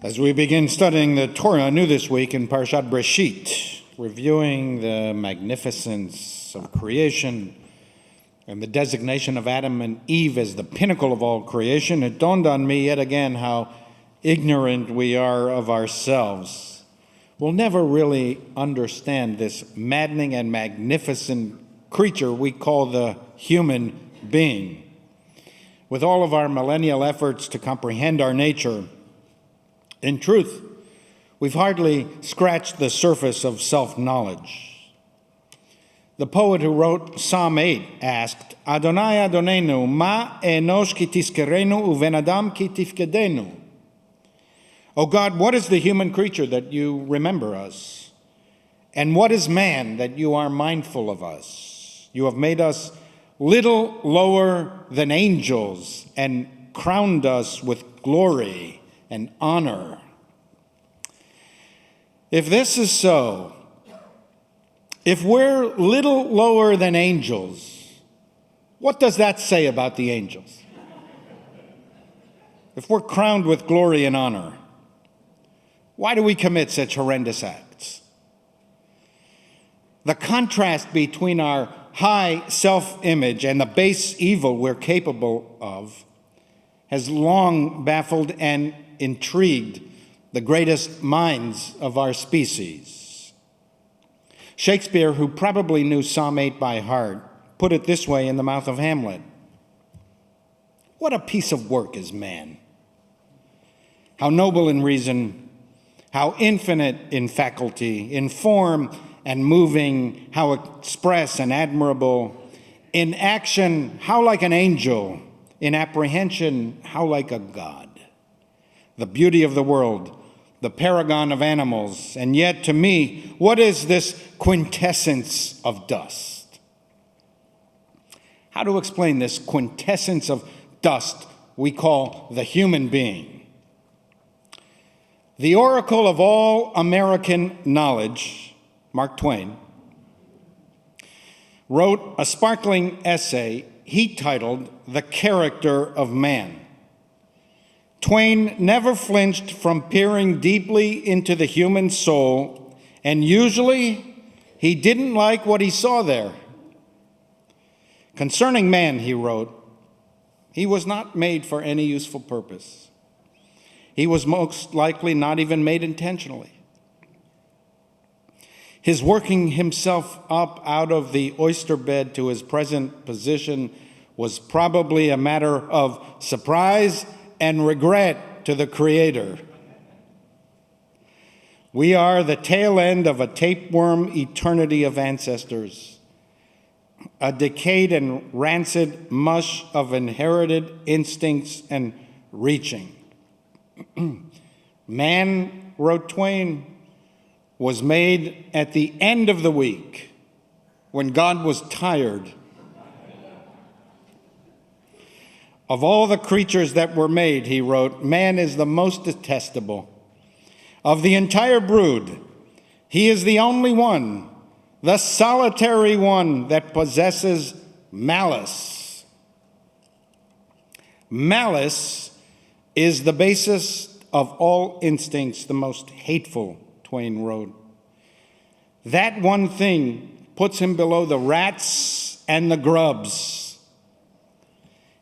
As we begin studying the Torah anew this week in Parashat Breshit, reviewing the magnificence of creation and the designation of Adam and Eve as the pinnacle of all creation, it dawned on me yet again how ignorant we are of ourselves. We'll never really understand this maddening and magnificent creature we call the human being. With all of our millennial efforts to comprehend our nature, in truth, we've hardly scratched the surface of self-knowledge. The poet who wrote Psalm 8 asked, Adonai Adonenu, ma enosh ki tizkerenu uven adam ki tifkedenu? O God, what is the human creature that you remember us? And what is man that you are mindful of us? You have made us little lower than angels and crowned us with glory and honor. If this is so, if we're little lower than angels, what does that say about the angels? If we're crowned with glory and honor, why do we commit such horrendous acts? The contrast between our high self-image and the base evil we're capable of has long baffled and intrigued the greatest minds of our species. Shakespeare, who probably knew Psalm 8 by heart, put it this way in the mouth of Hamlet. What a piece of work is man! How noble in reason, how infinite in faculty, in form and moving, how express and admirable, in action, how like an angel, in apprehension, how like a god. The beauty of the world, the paragon of animals, and yet to me, what is this quintessence of dust? How to explain this quintessence of dust we call the human being? The oracle of all American knowledge, Mark Twain, wrote a sparkling essay he titled The Character of Man. Twain never flinched from peering deeply into the human soul, and usually he didn't like what he saw there. Concerning man, he wrote, he was not made for any useful purpose. He was most likely not even made intentionally. His working himself up out of the oyster bed to his present position was probably a matter of surprise and regret to the Creator. We are the tail end of a tapeworm eternity of ancestors, a decayed and rancid mush of inherited instincts and reaching. Man, wrote Twain, was made at the end of the week when God was tired. Of all the creatures that were made, he wrote, man is the most detestable. Of the entire brood, he is the only one, the solitary one that possesses malice. Malice is the basis of all instincts, the most hateful, Twain wrote. That one thing puts him below the rats and the grubs.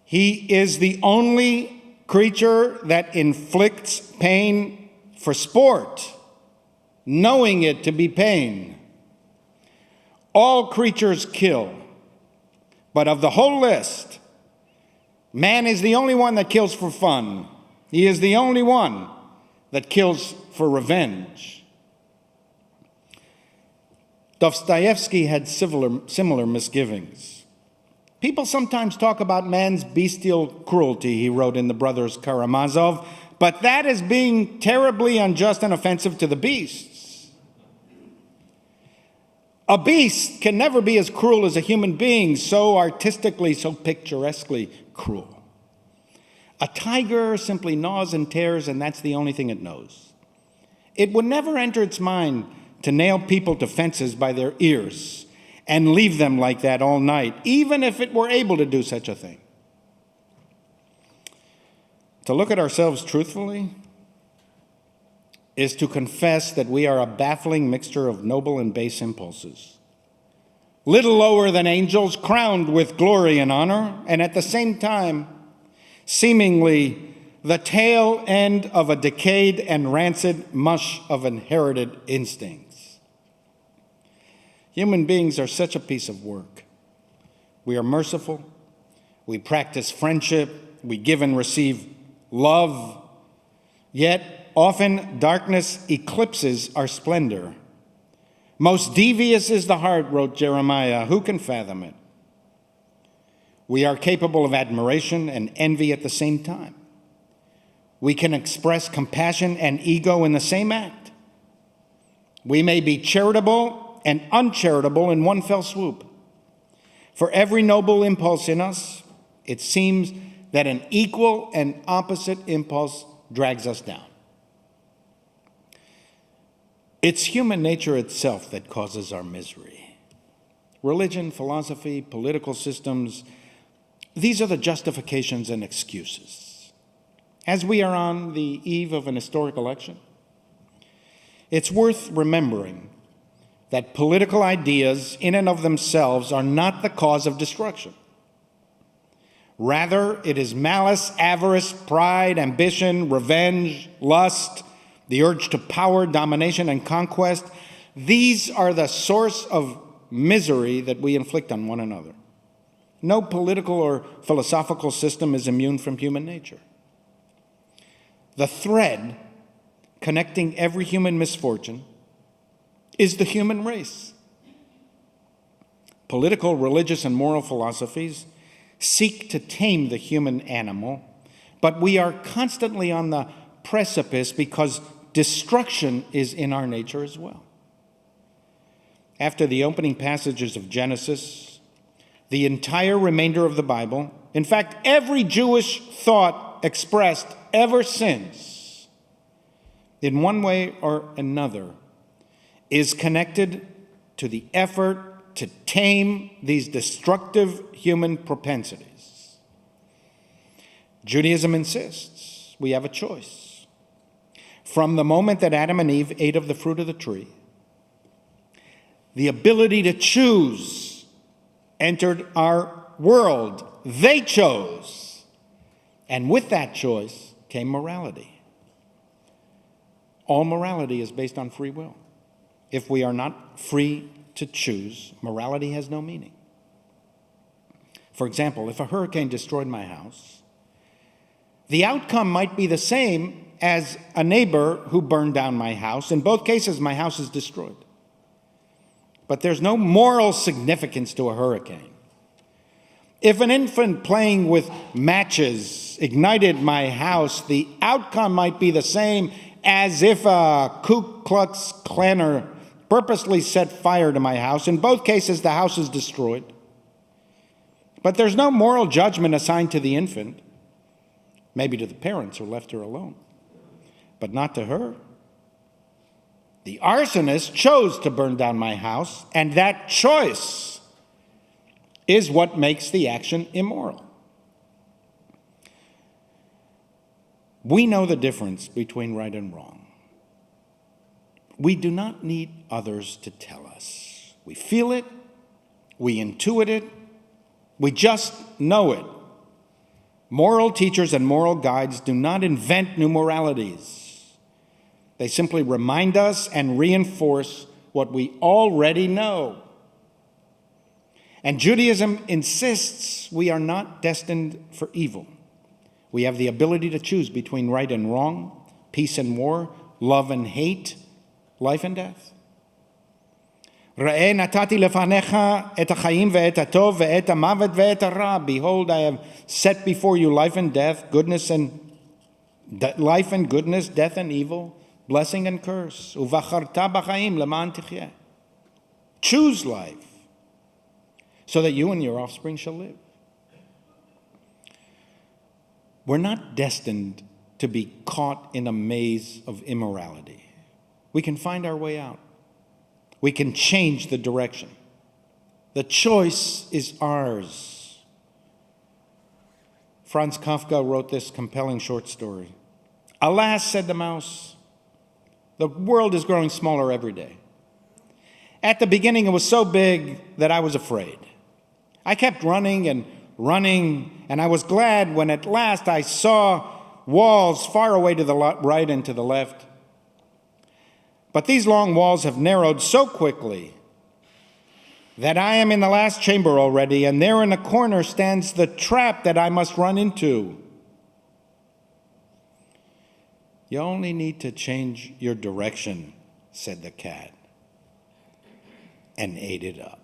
He is the only creature that inflicts pain for sport, knowing it to be pain. All creatures kill, but of the whole list, man is the only one that kills for fun. He is the only one that kills for revenge. Dostoevsky had similar misgivings. People sometimes talk about man's bestial cruelty, he wrote in The Brothers Karamazov, but that is being terribly unjust and offensive to the beasts. A beast can never be as cruel as a human being, so artistically, so picturesquely cruel. A tiger simply gnaws and tears, and that's the only thing it knows. It would never enter its mind to nail people to fences by their ears and leave them like that all night, even if it were able to do such a thing. To look at ourselves truthfully, is to confess that we are a baffling mixture of noble and base impulses, little lower than angels, crowned with glory and honor, and at the same time, seemingly the tail end of a decayed and rancid mush of inherited instincts. Human beings are such a piece of work. We are merciful, we practice friendship, we give and receive love, yet often darkness eclipses our splendor. Most devious is the heart, wrote Jeremiah. Who can fathom it? We are capable of admiration and envy at the same time. We can express compassion and ego in the same act. We may be charitable and uncharitable in one fell swoop. For every noble impulse in us, it seems that an equal and opposite impulse drags us down. It's human nature itself that causes our misery. Religion, philosophy, political systems, these are the justifications and excuses. As we are on the eve of an historic election, it's worth remembering that political ideas in and of themselves are not the cause of destruction. Rather, it is malice, avarice, pride, ambition, revenge, lust, the urge to power, domination, and conquest. These are the source of misery that we inflict on one another. No political or philosophical system is immune from human nature. The thread connecting every human misfortune is the human race. Political, religious, and moral philosophies seek to tame the human animal, but we are constantly on the precipice because destruction is in our nature as well. After the opening passages of Genesis, the entire remainder of the Bible, in fact, every Jewish thought expressed ever since, in one way or another, is connected to the effort to tame these destructive human propensities. Judaism insists we have a choice. From the moment that Adam and Eve ate of the fruit of the tree, the ability to choose entered our world. They chose. And with that choice came morality. All morality is based on free will. If we are not free to choose, morality has no meaning. For example, if a hurricane destroyed my house, the outcome might be the same as a neighbor who burned down my house. In both cases, my house is destroyed. But there's no moral significance to a hurricane. If an infant playing with matches ignited my house, the outcome might be the same as if a Ku Klux Klaner purposely set fire to my house. In both cases, the house is destroyed. But there's no moral judgment assigned to the infant, maybe to the parents who left her alone, but not to her. The arsonist chose to burn down my house, and that choice is what makes the action immoral. We know the difference between right and wrong. We do not need others to tell us. We feel it, we intuit it, we just know it. Moral teachers and moral guides do not invent new moralities. They simply remind us and reinforce what we already know. And Judaism insists we are not destined for evil. We have the ability to choose between right and wrong, peace and war, love and hate, life and death. Ra'eh natati lefanecha et ha'chaim ve'et hatov ve'et ha'mavet ve'et ha'ra. Behold, I have set before you life and death, life and goodness, death and evil, blessing and curse. Uvacharta b'chaim leman tichyeh. Choose life, so that you and your offspring shall live. We're not destined to be caught in a maze of immorality. We can find our way out. We can change the direction. The choice is ours. Franz Kafka wrote this compelling short story. Alas, said the mouse, The world is growing smaller every day. At the beginning, it was so big that I was afraid. I kept running, and I was glad when at last I saw walls far away to the right and to the left. But these long walls have narrowed so quickly that I am in the last chamber already, and there in a corner stands the trap that I must run into. You only need to change your direction, said the cat, and ate it up.